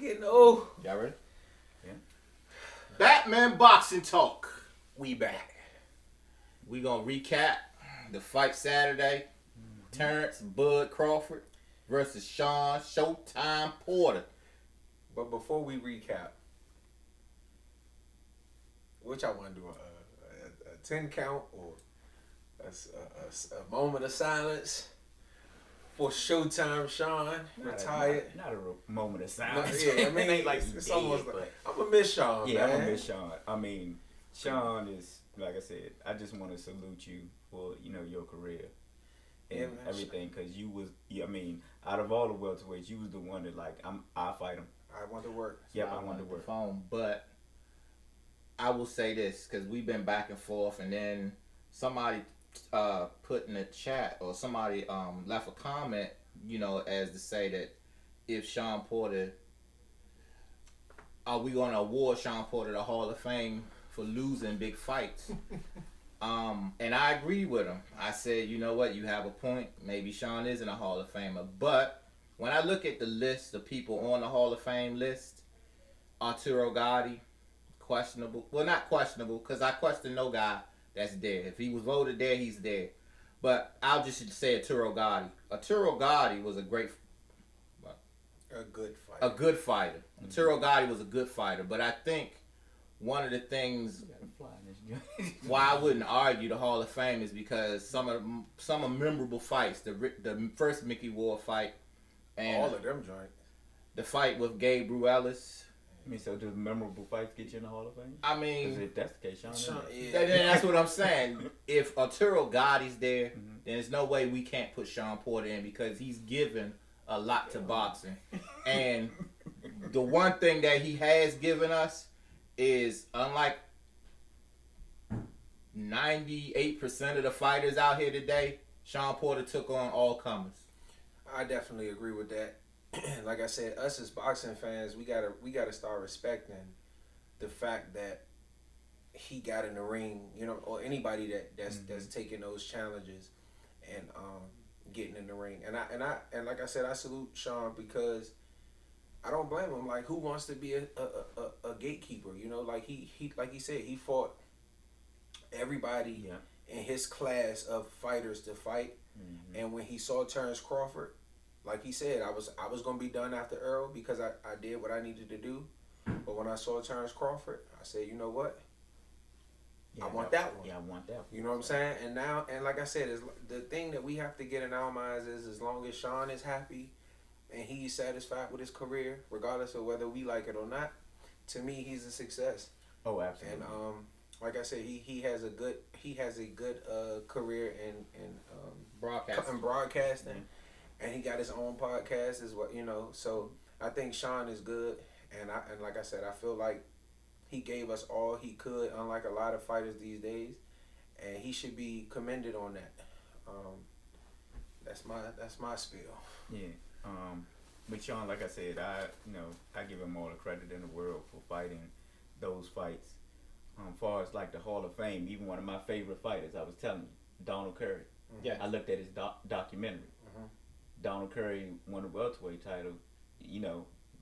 getting old. Y'all ready? Yeah. Batman Boxing Talk. We back. We gonna recap the fight Saturday. Terrence Bud Crawford versus Sean Showtime Porter. But before we recap, what y'all want to do? A 10 count or a moment of silence for Showtime Sean retired? Not a moment of silence. Yeah, I mean, it ain't like it's dead, almost but like I'm gonna miss Sean. yeah, man. I'm gonna miss Sean. I mean, Sean is, like I said, I just want to salute you for your career and Yeah, man, everything, because you was, I mean, out of all the welterweights, you was the one that I fight him. I want to work. Yep, So I want to work. phone, but I will say this because we've been back and forth, and then somebody put in the chat or somebody left a comment, as to say that if Sean Porter, are we going to award Sean Porter the Hall of Fame for losing big fights? And I agree with him. I said, you know what, you have a point. Maybe Sean isn't a Hall of Famer, but when I look at the list of people on the Hall of Fame list, Arturo Gotti, questionable. Well, not questionable, because I question no guy that's there. If he was voted there, he's there. But I'll just say Arturo Gotti. Arturo Gotti was a good fighter. Mm-hmm. Arturo Gotti was a good fighter, but I think one of the things why I wouldn't argue the Hall of Fame is because some of memorable fights, the first Mickey Ward fight, and all of them joints. The fight with Gabe Ruelas. I mean, so do memorable fights get you in the Hall of Fame? I mean, because if that's the case, Sean. That's what I'm saying. If Arturo Gotti's there, then there's no way we can't put Sean Porter in because he's given a lot to boxing. And the one thing that he has given us is, unlike 98% of the fighters out here today, Sean Porter took on all comers. I definitely agree with that. Like I said, us as boxing fans, we gotta start respecting the fact that he got in the ring, or anybody that's taking those challenges and getting in the ring. And like I said, I salute Sean because I don't blame him. Like, who wants to be a gatekeeper? Like he said, he fought everybody in his class of fighters to fight. Mm-hmm. And when he saw Terrence Crawford, like he said, I was gonna be done after Earl because I did what I needed to do. But when I saw Terrence Crawford, I said, you know what? Yeah, I want that one. Yeah, I want that one. You know what I'm saying? And now, and like I said, is the thing that we have to get in our minds is, as long as Sean is happy and he's satisfied with his career, regardless of whether we like it or not, to me, he's a success. Oh, absolutely. And like I said, he has a good career in broadcasting. Mm-hmm. And he got his own podcast as well, So I think Sean is good, and like I said, I feel like he gave us all he could, unlike a lot of fighters these days, and he should be commended on that. That's my spiel. Yeah. But Sean, like I said, I give him all the credit in the world for fighting those fights. Far as like the Hall of Fame, even one of my favorite fighters, I was telling you, Donald Curry. Yeah. I looked at his documentary. Mm-hmm. Donald Curry won the welterweight title,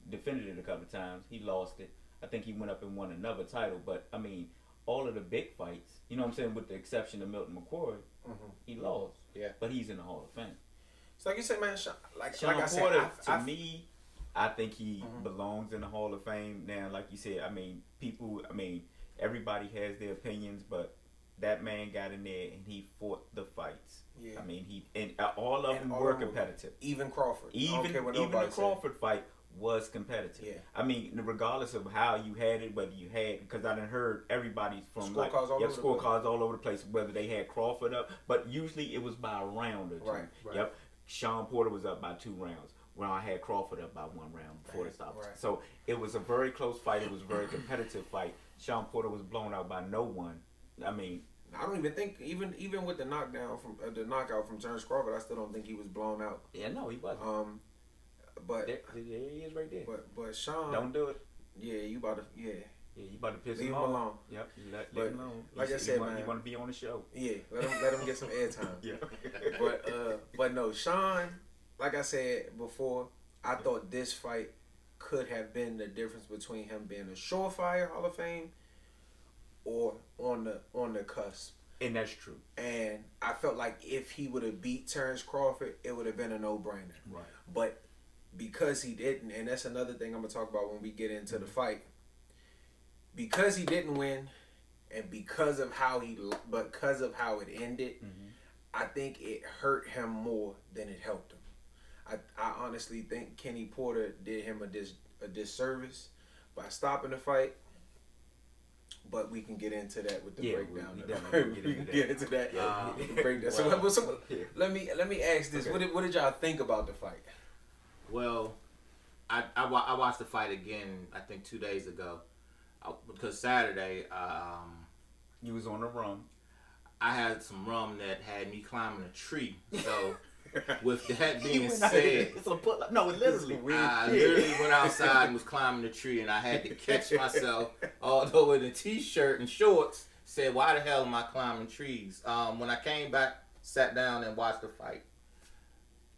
defended it a couple of times. He lost it. I think he went up and won another title. But, I mean, all of the big fights, with the exception of Milton McCoy, he lost. Yeah. But he's in the Hall of Fame. So like you said, man, Sean Porter, to me, I think he belongs in the Hall of Fame. Now, like you said, everybody has their opinions, but that man got in there and he fought the fights. Yeah. All of them were competitive. Even Crawford. Even the Crawford fight was competitive. Yeah. Regardless of how you had it, whether you had, because I done heard everybody from scorecards all over the place, whether they had Crawford up, but usually it was by a round or two. Right. Yep. Sean Porter was up by 2 rounds. When I had Crawford up by 1 round before the stop. Right. So it was a very close fight. It was a very competitive fight. Sean Porter was blown out by no one. I don't even think even with the knockout from Terrence Crawford, I still don't think he was blown out. Yeah, no, he wasn't. But there he is right there. But Sean, don't do it. Yeah, you about to you about to piss leave him alone. Yep, leave him alone. Like I said, man, you want to be on the show. Yeah, let him get some airtime. Yeah. But no, Sean, like I said before, I thought this fight could have been the difference between him being a surefire Hall of Fame or on the cusp. And that's true. And I felt like if he would have beat Terrence Crawford, it would have been a no-brainer. Right. But because he didn't, and that's another thing I'm gonna talk about when we get into the fight. Because he didn't win, and because of how it ended, I think it hurt him more than it helped him. I honestly think Kenny Porter did him a disservice by stopping the fight. But we can get into that with the breakdown. We can get into that. Breakdown. So let me ask this: okay. What did y'all think about the fight? Well, I watched the fight again. I think 2 days ago, because Saturday, you was on a run. I had some rum that had me climbing a tree. So, with that being said, I literally went outside and was climbing the tree, and I had to catch myself. Although in a t-shirt and shorts, said, "Why the hell am I climbing trees?" When I came back, sat down and watched the fight,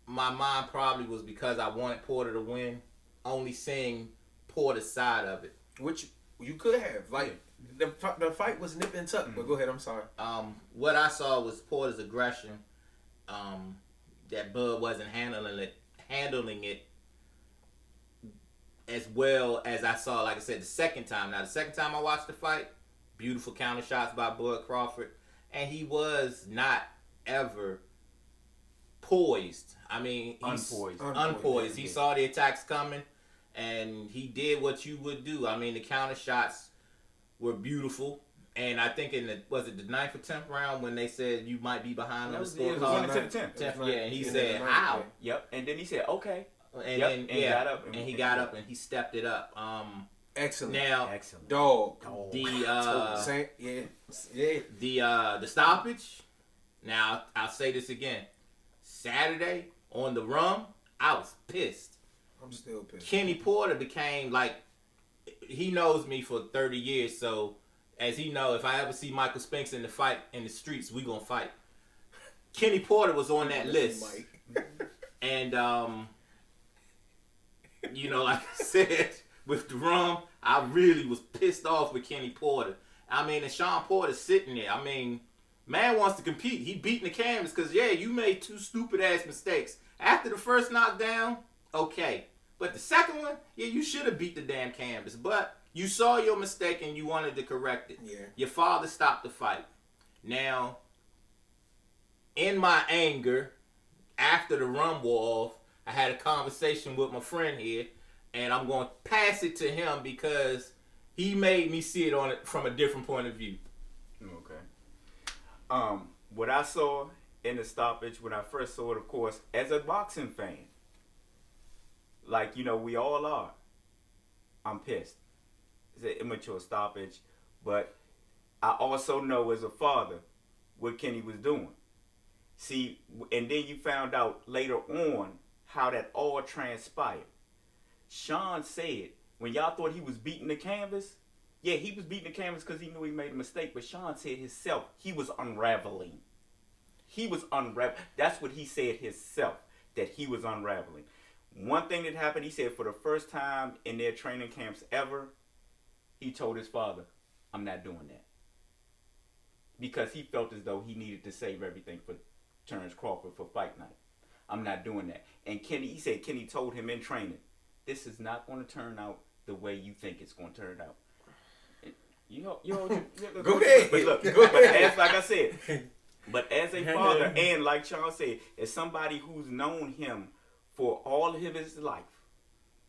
my mind probably was because I wanted Porter to win, only seeing Porter's side of it, which you could have. Like the fight was nip and tuck. But go ahead. I'm sorry. What I saw was Porter's aggression. That Bud wasn't handling it as well as I saw, like I said, the second time. Now, the second time I watched the fight, beautiful counter shots by Bud Crawford, and he was not ever poised. I mean, unpoised. He saw the attacks coming, and he did what you would do. I mean, the counter shots were beautiful. And I think in the 9th or 10th round when they said you might be behind on the score card. It was 10th. Yeah, and he said, "How?" Yep. And then he said, "Okay." And then got up and he got up and he stepped it up. Excellent. Now, excellent. Dog. The stoppage. Now I'll say this again. Saturday on the rum, I was pissed. I'm still pissed. Kenny Porter became like, he knows me for 30 years, so as he know, if I ever see Michael Spinks in the fight in the streets, we gonna fight. Kenny Porter was on that list, and like I said, with the rum, I really was pissed off with Kenny Porter. I mean, and Sean Porter sitting there. I mean, man wants to compete. He beating the canvas because you made 2 stupid ass mistakes after the first knockdown. Okay, but the second one, you should have beat the damn canvas, but you saw your mistake and you wanted to correct it. Yeah. Your father stopped the fight. Now, in my anger, after the rum wore off, I had a conversation with my friend here, and I'm going to pass it to him because he made me see it from a different point of view. Okay. What I saw in the stoppage, when I first saw it, of course, as a boxing fan, like, we all are, I'm pissed. It's an immature stoppage, but I also know as a father what Kenny was doing. See, and then you found out later on how that all transpired. Sean said, when y'all thought he was beating the canvas, he was beating the canvas because he knew he made a mistake, but Sean said himself, he was unraveling. That's what he said himself, that he was unraveling. One thing that happened, he said for the first time in their training camps ever, he told his father, "I'm not doing that." Because he felt as though he needed to save everything for Terrence Crawford for fight night. "I'm not doing that." And he said Kenny told him in training, "This is not going to turn out the way you think it's going to turn out." Go ahead. But look, as like I said, but as a father and like Sean said, as somebody who's known him for all of his life,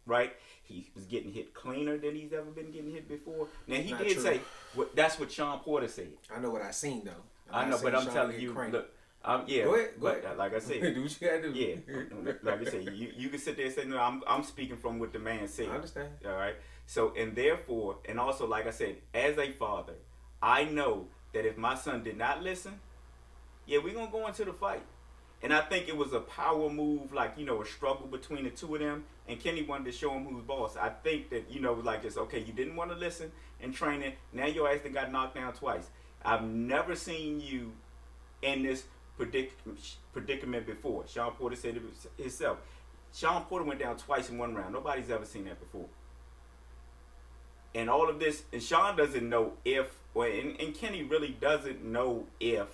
right? He was getting hit cleaner than he's ever been getting hit before. Now, he did say, that's what Sean Porter said. I know what I seen, though. I know, but I'm telling you, look, go ahead. Like I said. Do what you gotta do. Yeah. Like I said, you can sit there and say, no, I'm speaking from what the man said. I understand. All right? So, and therefore, and also, like I said, as a father, I know that if my son did not listen, we're going to go into the fight. And I think it was a power move, like, a struggle between the two of them. And Kenny wanted to show him who's boss. I think that, like this, okay, you didn't want to listen in training. Now your ass done got knocked down twice. I've never seen you in this predicament before. Sean Porter said it himself. Sean Porter went down twice in one round. Nobody's ever seen that before. And all of this, and Sean doesn't know if, and Kenny really doesn't know if.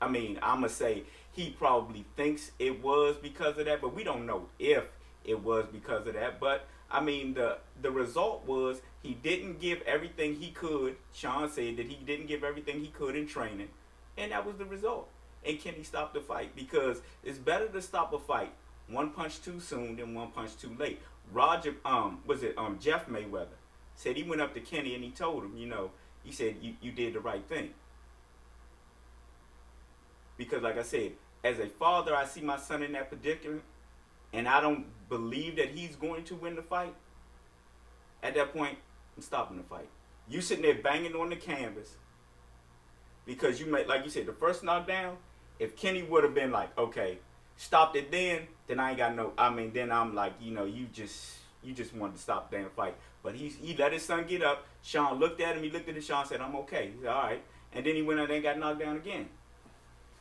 I mean, I'm going to say he probably thinks it was because of that, but we don't know if it was because of that. But, I mean, the result was he didn't give everything he could. Sean said that he didn't give everything he could in training, and that was the result. And Kenny stopped the fight because it's better to stop a fight one punch too soon than one punch too late. Jeff Mayweather said he went up to Kenny and he told him, he said, you did the right thing. Because like I said, as a father, I see my son in that predicament, and I don't believe that he's going to win the fight. At that point, I'm stopping the fight. You sitting there banging on the canvas because you made, like you said, the first knockdown. If Kenny would have been like, okay, stopped it then I ain't got no. I mean, then I'm like, you just wanted to stop the damn fight. But he let his son get up. Sean looked at him. He looked at him. Sean said, I'm okay. He said, all right. And then he went out there and got knocked down again.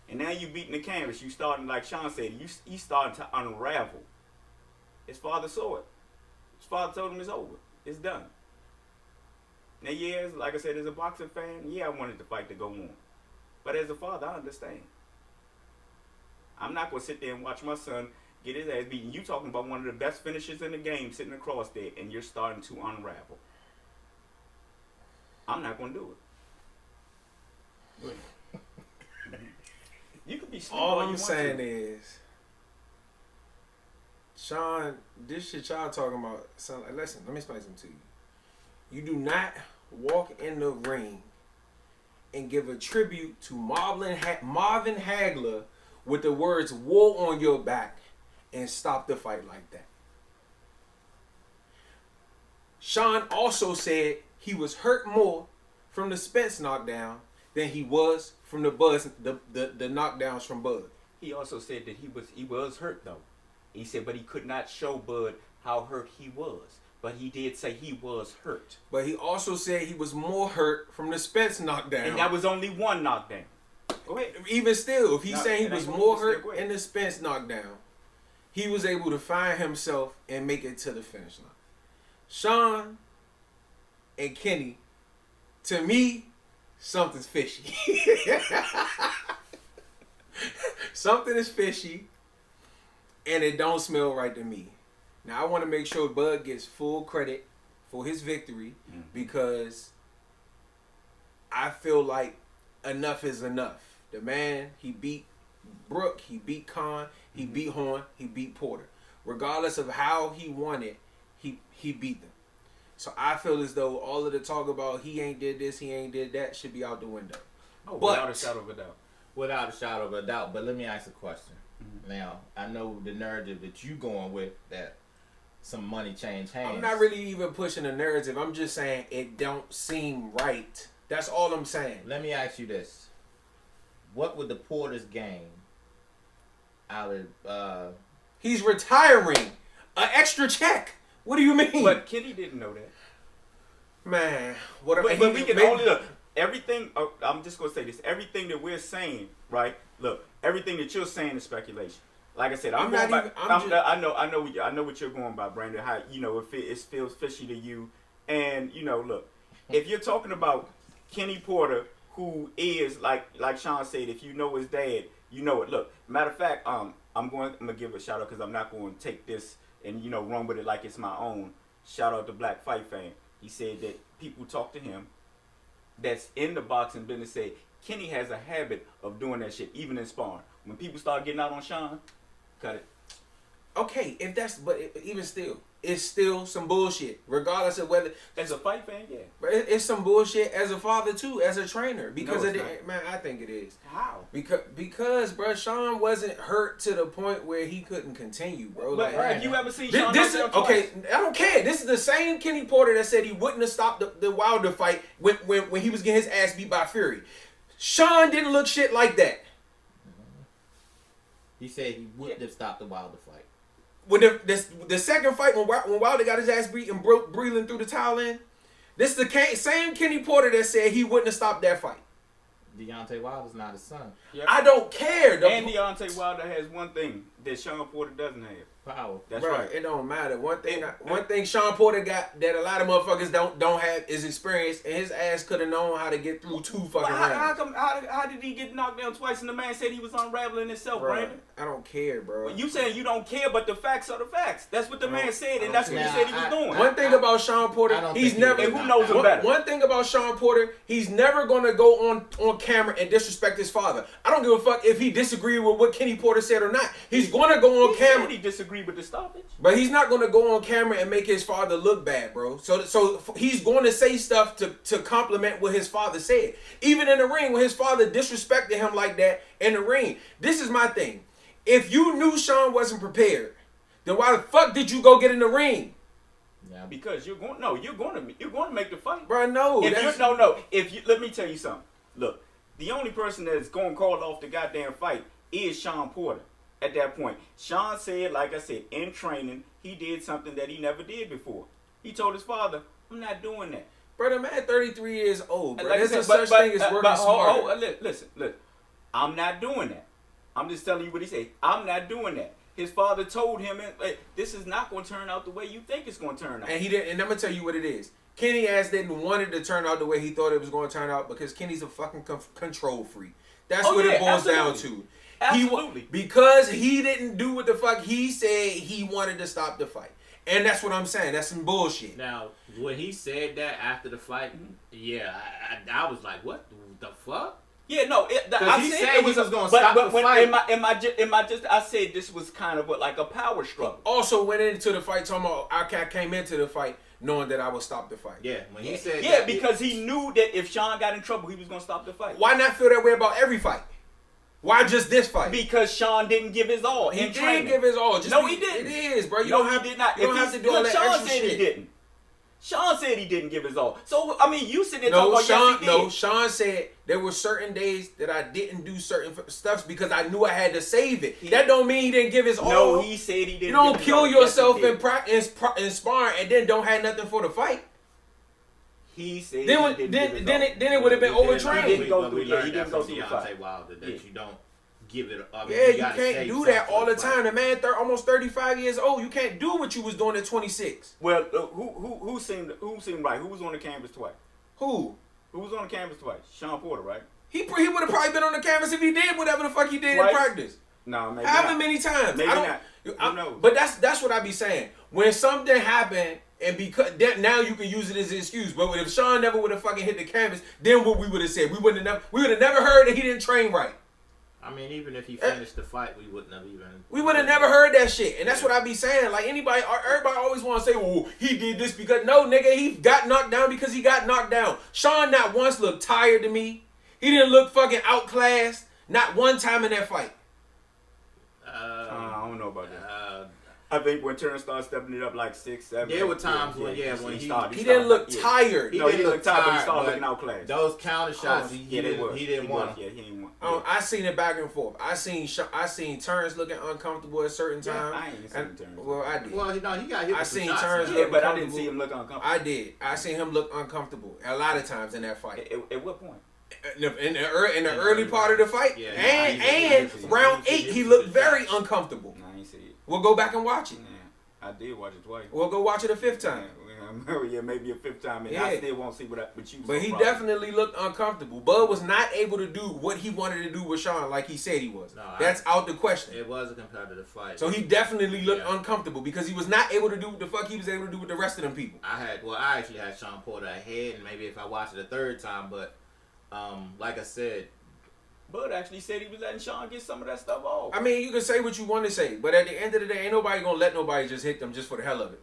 And now you beating the canvas. You starting, like Sean said, you starting to unravel. His father saw it. His father told him it's over. It's done. Now, yeah, like I said, as a boxing fan, yeah, I wanted the fight to go on. But as a father, I understand. I'm not going to sit there and watch my son get his ass beaten. You talking about one of the best finishers in the game sitting across there, and you're starting to unravel. I'm not going to do it. You could be smart. All I'm saying is, Sean, this shit y'all talking about, son, listen, let me explain something to you. You do not walk in the ring and give a tribute to Marvin Hagler with the words "war on your back" and stop the fight like that. Sean also said he was hurt more from the Spence knockdown than he was from the knockdowns from Bud. He also said that he was hurt though. He said, but he could not show Bud how hurt he was. But he did say he was hurt. But he also said he was more hurt from the Spence knockdown. And that was only one knockdown. Go ahead. Even still, if he's saying he was more hurt in the Spence knockdown, he was able to find himself and make it to the finish line. Sean and Kenny, to me, something's fishy. Something is fishy, and it don't smell right to me. Now, I want to make sure Bud gets full credit for his victory because I feel like enough is enough. The man, he beat Brooke, he beat Khan, he beat Horn, he beat Porter. Regardless of how he won it, he beat them. So I feel as though all of the talk about he ain't did this, he ain't did that should be out the window. Oh, without a shadow of a doubt. Without a shadow of a doubt. But let me ask a question. Now, I know the narrative that you going with that some money changed hands. I'm not really even pushing a narrative. I'm just saying it don't seem right. That's all I'm saying. Let me ask you this. What would the Porters gain out of... He's retiring. An extra check. What do you mean? But Kenny didn't know that. Man. But we can only look. Everything, I'm just going to say this. Everything that we're saying, right? Look, everything that you're saying is speculation. Like I said, I know what you're going by, Brandon. How if it feels fishy to you, and look, if you're talking about Kenny Porter, who is like Sean said, if you know his dad, you know it. Look, matter of fact, I'm gonna give a shout out because I'm not going to take this and run with it like it's my own. Shout out to Black Fight Fan. He said that people talk to him that's in the boxing business say Kenny has a habit of doing that shit even in sparring. When people start getting out on Sean, cut it. Okay, even still, it's still some bullshit. Regardless of whether as a fight fan, yeah, but it's some bullshit as a father too, as a trainer. Because man, I think it is. How? Because bro, Sean wasn't hurt to the point where he couldn't continue, bro. But like, have you ever seen Sean? Okay, I don't care. This is the same Kenny Porter that said he wouldn't have stopped the Wilder fight when he was getting his ass beat by Fury. Sean didn't look shit like that. He said he wouldn't have stopped the Wilder fight. When the second fight, when Wilder got his ass beat and broke breathing through the towel in, this is the same Kenny Porter that said he wouldn't have stopped that fight. Deontay Wilder's not his son. Yep. I don't care. And Deontay Wilder has one thing that Sean Porter doesn't have. Power. That's Bro, right. it don't matter. One thing Sean Porter got that a lot of motherfuckers don't have is experience, and his ass could have known how to get through 2 fucking rounds. How did he get knocked down twice and the man said he was unraveling himself, Bro, Brandon? I don't care, bro. Well, you saying you don't care, but the facts are the facts. That's what the man said, and that's what he care. said he was doing. One thing about Sean Porter, he's never. And who knows him better? One thing about Sean Porter, he's never gonna go on camera and disrespect his father. I don't give a fuck if he disagreed with what Kenny Porter said or not. He's gonna go on camera. He disagreed with the stoppage. But he's not going to go on camera and make his father look bad, bro. So he's going to say stuff to compliment what his father said. Even in the ring, when his father disrespected him like that in the ring. This is my thing. If you knew Sean wasn't prepared, then why the fuck did you go get in the ring? Yeah, because you're going to make the fight. Bro, no. Let me tell you something. Look, the only person that's going to call off the goddamn fight is Sean Porter. At that point, Sean said, like I said, in training, he did something that he never did before. He told his father, I'm not doing that. Bro, the man 33 years old, bro. Like There's said, a such thing as working smarter. Listen. I'm not doing that. I'm just telling you what he said. I'm not doing that. His father told him, hey, this is not going to turn out the way you think it's going to turn out. And he didn't. And I'm going to tell you what it is. Kenny ass didn't want it to turn out the way he thought it was going to turn out because Kenny's a fucking control freak. That's what it boils down to. Absolutely. Because he didn't do what the fuck he said he wanted to stop the fight. And that's what I'm saying. That's some bullshit. Now, when he said that after the fight, yeah, I was like, what the fuck? Yeah, no. I said he was going to stop the fight. I said this was kind of like a power struggle. Also went into the fight talking about I came into the fight knowing that I would stop the fight. Yeah, when he said that. Yeah, because he knew that if Sean got in trouble, he was going to stop the fight. Why not feel that way about every fight? Why just this fight? Because Sean didn't give his all. He did give his all. He didn't. It is, bro. You don't have to do all that Sean extra said shit. He didn't. Sean said he didn't give his all. So I mean, you sitting there talking about yes, he did. Sean said there were certain days that I didn't do certain stuff because I knew I had to save it. That don't mean he didn't give his all. No, he said he didn't. You don't kill yourself in sparring and then don't have nothing for the fight. He said then it would have been overtrained. He didn't go through the fight. Wilder that you don't give it up. Yeah, you can't do that all the time. The man, almost 35 years old. You can't do what you was doing at 26. Well, who seemed right? Who was on the canvas twice? Who was on the canvas twice? Sean Porter, right? He would have probably been on the canvas if he did whatever the fuck he did in practice. No, maybe however not. many times. Maybe not. Who knows? But that's what I be saying. When something happened and because now you can use it as an excuse. But if Sean never would have fucking hit the canvas, then what we would have said, we would have never heard that he didn't train right. I mean, even if he finished the fight, we wouldn't have even. We would have never heard that shit, and that's what I be saying. Like everybody always want to say, "Oh, he did this because no, nigga, he got knocked down because he got knocked down." Sean not once looked tired to me. He didn't look fucking outclassed. Not one time in that fight. I don't know about that. I think when Turner started stepping it up like 6, 7. There were times when he didn't look tired. He didn't look tired, but he started looking outclassed. Those counter shots, he didn't want. Yeah, he didn't want. I seen it back and forth. I seen Turns looking uncomfortable at certain times. I ain't seen Turns. Well, I did. Well, he got hit. I seen Turns look but I didn't see him look uncomfortable. I did. I seen him look uncomfortable a lot of times in that fight. At what point? In the early part of the fight, and round 8, he looked very uncomfortable. I ain't see it. We'll go back and watch it. Yeah, I did watch it twice. We'll go watch it a 5th time. Yeah, maybe a 5th time. And I still won't see what you. But he definitely looked uncomfortable. Bud was not able to do what he wanted to do with Sean like he said he was. No, that's out the question. It was a competitive fight. So he definitely looked uncomfortable because he was not able to do what the fuck he was able to do with the rest of them people. I actually had Sean Porter ahead, and maybe if I watched it a 3rd time, but like I said, Bud actually said he was letting Sean get some of that stuff off. I mean, you can say what you want to say, but at the end of the day, ain't nobody gonna let nobody just hit them just for the hell of it.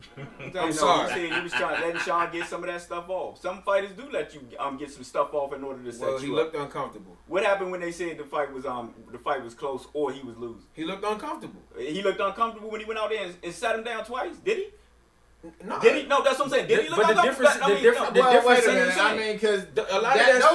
I'm sorry. He said he was letting Sean get some of that stuff off. Some fighters do let you get some stuff off in order to set you up. He looked uncomfortable. What happened when they said the fight was close or he was losing? He looked uncomfortable. He looked uncomfortable when he went out there and sat him down twice. Did he? No. Did he? No, that's what I'm saying. Did he look but uncomfortable? I mean, because those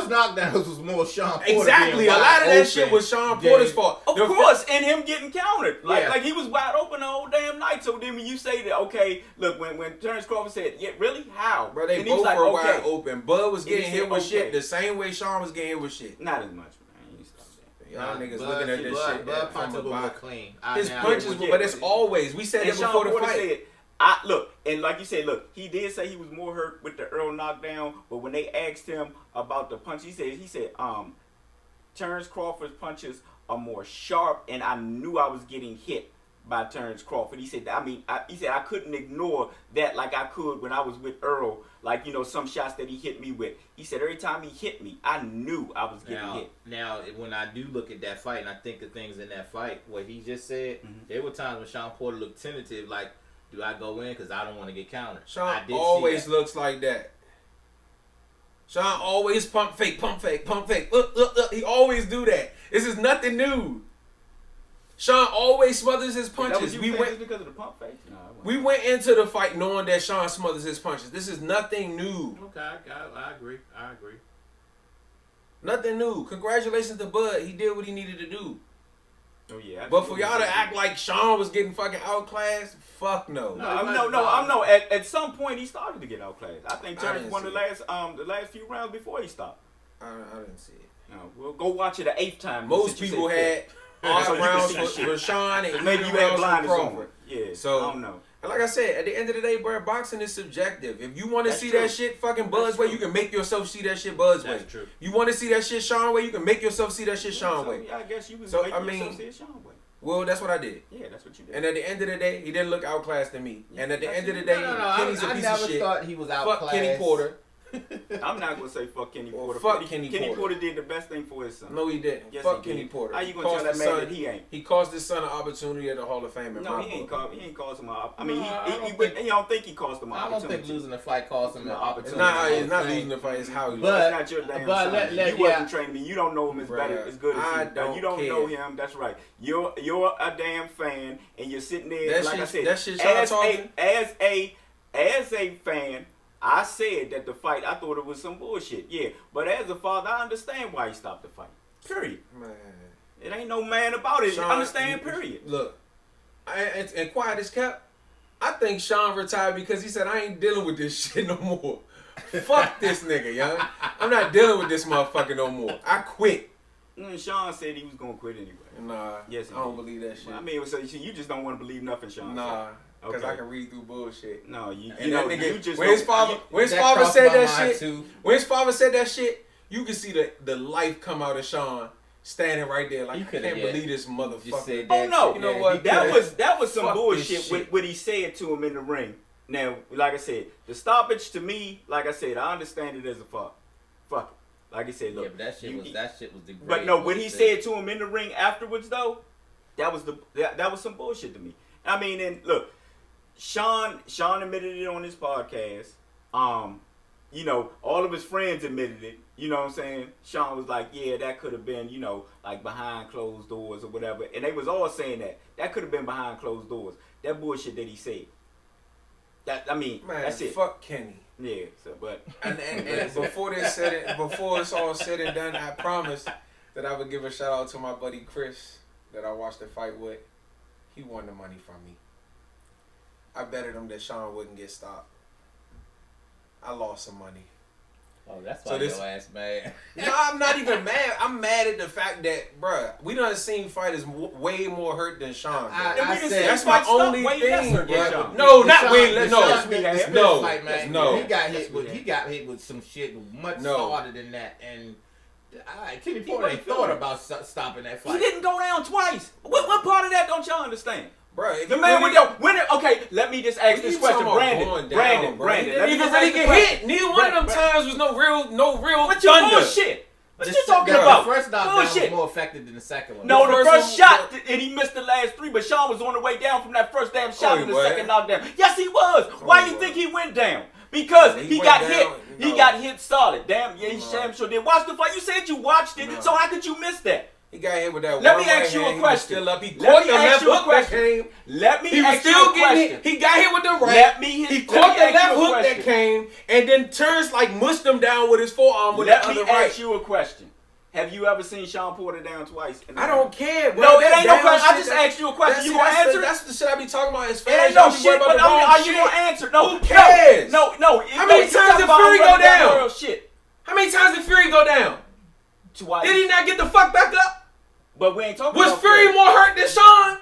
knockdowns was more Sean Porter. Exactly. A lot of that shit was Sean Porter's fault. Of course, and him getting countered. Like he was wide open the whole damn night. So then when you say that, okay, look, when Terrence Crawford said, yeah, really? How? Bro, they both were wide open. Bud was getting hit with shit the same way Sean was getting hit with shit. Not as much, man. Y'all niggas looking at this shit. Bud from punches a were more box. clean. His punches, but it's always. We said it before the fight. Said, look, and like you said, look, he did say he was more hurt with the Earl knockdown, but when they asked him about the punch, he said, Terrence Crawford's punches are more sharp, and I knew I was getting hit by Terrence Crawford. He said, I couldn't ignore that like I could when I was with Earl, like, some shots that he hit me with. He said every time he hit me, I knew I was getting hit. Now, when I do look at that fight, and I think of things in that fight, what he just said, there were times when Sean Porter looked tentative, like, do I go in because I don't want to get countered? Sean always looks like that. Sean always pump fake. He always do that. This is nothing new. Sean always smothers his punches. We went because of the pump fake. No, we went into the fight knowing that Sean smothers his punches. This is nothing new. Okay, I agree. Nothing new. Congratulations to Bud. He did what he needed to do. Oh yeah. But for y'all to act like Sean was getting fucking outclassed, fuck no. No. At some point he started to get outclassed. I think Terrence won the last few rounds before he stopped. I didn't see it. No, we'll go watch it the 8th time. Most people had all rounds for Sean and maybe you had blinders on. Crawford. Yeah. So I don't know. And like I said, at the end of the day, bro, boxing is subjective. If you want to see that shit fucking Bud's way, you can make yourself see that shit Bud's way. That's true. You want to see that shit Sean way, you can make yourself see that shit Sean way. I guess you was so, making yourself see it Sean way. Well, that's what I did. Yeah, that's what you did. And at the end of the day, he didn't look outclassed to me. And at the end of the day, Kenny's a piece of shit. I never thought he was outclassed. Fuck Kenny Porter. I'm not gonna say fuck Kenny Porter. Fuck Kenny Porter. Kenny Porter did the best thing for his son. No, he didn't. Yes, fuck he Kenny did. Porter. How you gonna tell that man that he ain't? He caused his son an opportunity at the Hall of Fame. No, he ain't caused him an opportunity. I mean, he don't think he caused him an opportunity. I don't think losing the fight cost him an opportunity. It's not losing the fight. It's how he lost. It's not your damn son. You wasn't training me. You don't know him as good as he. You don't know him. That's right. You're a damn fan, and you're sitting there. Like I said, as a fan. I said that the fight, I thought it was some bullshit. Yeah, but as a father, I understand why he stopped the fight. Period. Man. It ain't no man about it. Sean, understand, period. Look, and quiet as kept, I think Sean retired because he said, I ain't dealing with this shit no more. Fuck this nigga, young. I'm not dealing with this motherfucker no more. I quit. Sean said he was going to quit anyway. Nah, yes, I don't believe that shit. Well, I mean, so you just don't want to believe nothing, Sean. Nah. Because I can read through bullshit. No, when his father said that shit, when his father said that shit, you can see the life come out of Sean standing right there like, I can't believe this motherfucker. Oh no, you know what? That was some bullshit with what he said to him in the ring. Now, like I said, the stoppage to me, like I said, I understand it as a fuck it. Like I said, look, but that shit was the. But no, what he said to him in the ring afterwards though, that was some bullshit to me. I mean, and look. Sean admitted it on his podcast. All of his friends admitted it. You know what I'm saying? Sean was like, yeah, that could have been, like behind closed doors or whatever. And they was all saying that could have been behind closed doors. That bullshit that he said. That's it. Fuck Kenny. Yeah. So, but and before it's all said and done, I promised that I would give a shout out to my buddy Chris that I watched the fight with. He won the money from me. I betted him that Sean wouldn't get stopped. I lost some money. Oh, that's why your ass mad. No, I'm not even mad. I'm mad at the fact that, bruh, we done seen fighters way more hurt than Sean. I said that's my only thing, bro. No, not way less. No. He got hit with some shit much harder than that, and Kenny Porter ain't thought about stopping that fight. He didn't go down twice. What part of that don't y'all understand? Bro, the man with okay, let me just ask this question, Brandon. He didn't even really get hit. Neither one of them times was no real What you bullshit? What you talking about? The first knockdown was more effective than the second one. No, the first shot, and he missed the last three, but Sean was on the way down from that first damn shot in the second knockdown. Yes, he was. Why you think he went down? Because he got hit. He got hit solid. Damn, yeah, he damn sure did. Watch the fight. You said you watched it, so how could you miss that? He got hit with that. Let me ask you a question. He caught the left hook that came. Let me ask you a question. He got hit with the right. He caught the left hook that came, and then turns like mushed him down with his forearm with the other right. Let me ask you a question. Have you ever seen Sean Porter down twice? I don't care, bro. No, it ain't no question. I just asked you a question. You gonna answer? That's the shit I be talking about. It ain't no shit, but are you gonna answer? No. Who cares? No. How many times did Fury go down? How many times did Fury go down? Twice. Did he not get the fuck back up? But we ain't talking Was about Fury more hurt than Sean?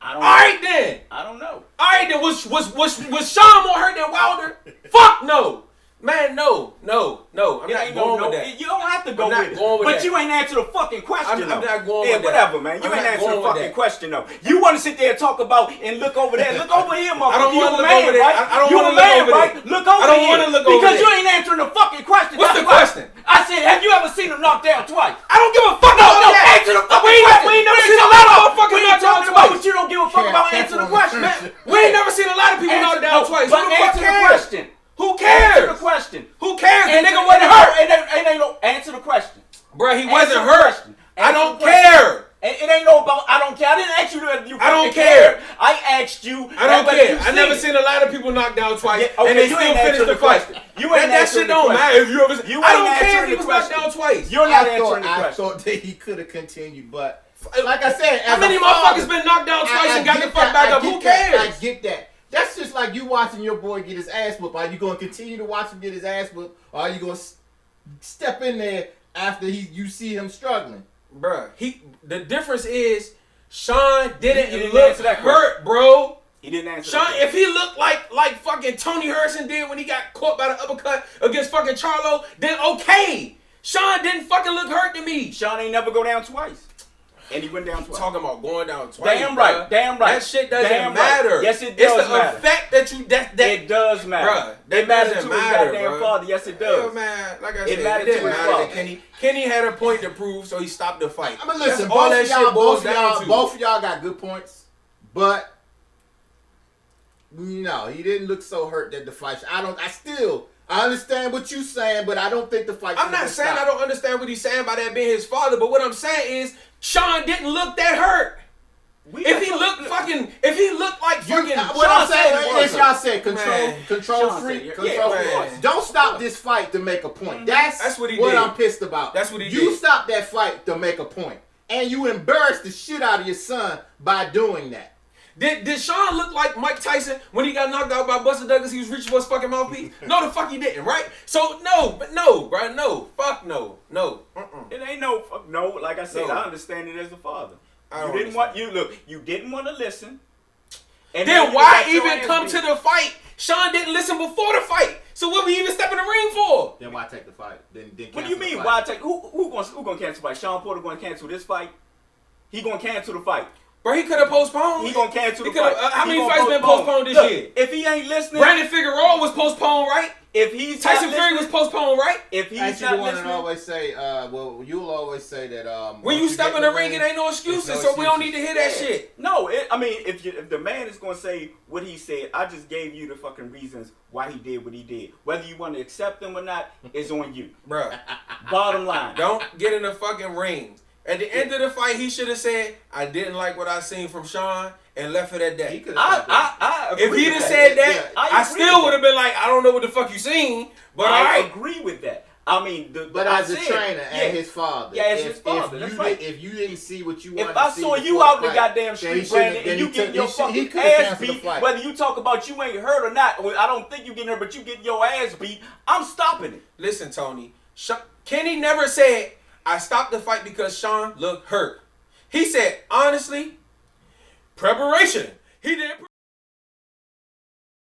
I don't. All right then. I don't know. All right then. Was Sean more hurt than Wilder? Fuck no. Man, no. I'm not going with that. You don't have to go with it. But you ain't answer the fucking question. I'm not going with that. Whatever, man. You ain't answer the fucking question though. You want to sit there and talk about and look over there. Look over here, motherfucker. I don't want to look over there. I don't want to look over there. Look over here. I don't want to look over there. Because you ain't answering the fucking question. What's the question? I said, have you ever seen him knocked down twice? I don't give a fuck about that. Answer the fucking question. We ain't never seen a lot of motherfuckers knocked down twice. But you don't give a fuck about answering the question. We ain't never seen a lot of people knocked down twice. But answer the question. Who cares? Answer the question. Who cares? The nigga wasn't wasn't hurt. It ain't no answer the question. Bruh, he wasn't hurt. I don't care. It ain't no about I don't care. I didn't ask you whether you I don't care. I asked you. I don't care. I never seen a lot of people knocked down twice and they still finished the fight. That shit don't matter if you ever. I don't care if he was knocked down twice. You're not answering the question. I thought that he could have continued, but like I said, how many motherfuckers been knocked down twice and got the fuck back up? Who cares? I get that. That's just like you watching your boy get his ass whooped. Are you going to continue to watch him get his ass whooped, or are you going to step in there after you see him struggling? Bruh, the difference is Sean didn't look hurt, bro. He didn't answer. Sean, if he looked like fucking Tony Harrison did when he got caught by the uppercut against fucking Charlo, then okay. Sean didn't fucking look hurt to me. Sean ain't never go down twice. And he went down twice. Talking about going down twice. Damn right. Damn right. That shit doesn't matter. Right. Yes, it does matter. It's the effect that you that it does matter. Bruh, it matters to his goddamn father. Yes, it does. Yeah, man. Like I said, it didn't matter to Kenny had a point to prove, so he stopped the fight. I mean, listen, both of y'all got good points, but no, he didn't look so hurt that the fight. I understand what you're saying, but I don't think the fight. I'm not saying I don't understand what he's saying by that being his father, but what I'm saying is Sean didn't look that hurt. If he looked like fucking, what I'm saying is y'all said control freak. Don't stop this fight to make a point. That's what I'm pissed about. That's what he did. You stopped that fight to make a point, and you embarrassed the shit out of your son by doing that. Did Sean look like Mike Tyson when he got knocked out by Buster Douglas? He was reaching for his fucking mouthpiece. No, the fuck he didn't, right? So no, bro, no, fuck no. It ain't no fuck no. Like I said, I understand it as a father. You didn't want to listen. And then why even come to the fight? Sean didn't listen before the fight. So what we even step in the ring for? Then why take the fight? Then what do you mean? Why take? Who gonna cancel the fight? Sean Porter gonna cancel this fight? He gonna cancel the fight. Bro, he could have postponed. He gonna cancel the fight. How many fights been postponed this year? If he ain't listening, Brandon Figueroa was postponed, right? If he's Tyson Fury was postponed, right? If he's not listening, always say, you'll always say that when you step in the ring, it ain't no excuses, so we don't need to hear that shit. No, if the man is gonna say what he said, I just gave you the fucking reasons why he did what he did. Whether you want to accept them or not is on you, bro. Bottom line, don't get in the fucking ring. At the end of the fight, he should have said, "I didn't like what I seen from Sean," and left it at that. If he'd have said that, I still would have been like, "I don't know what the fuck you seen," but I agree with that. I mean, but as a trainer and his father, as his father, that's right. If you didn't see what you wanted to see, if I saw you out in the goddamn street, Brandon, and you getting your fucking ass beat, whether you talk about you ain't hurt or not, I don't think you getting hurt, but you getting your ass beat, I'm stopping it. Listen, Tony, Kenny never said, "I stopped the fight because Sean looked hurt." He said, honestly, preparation. He didn't.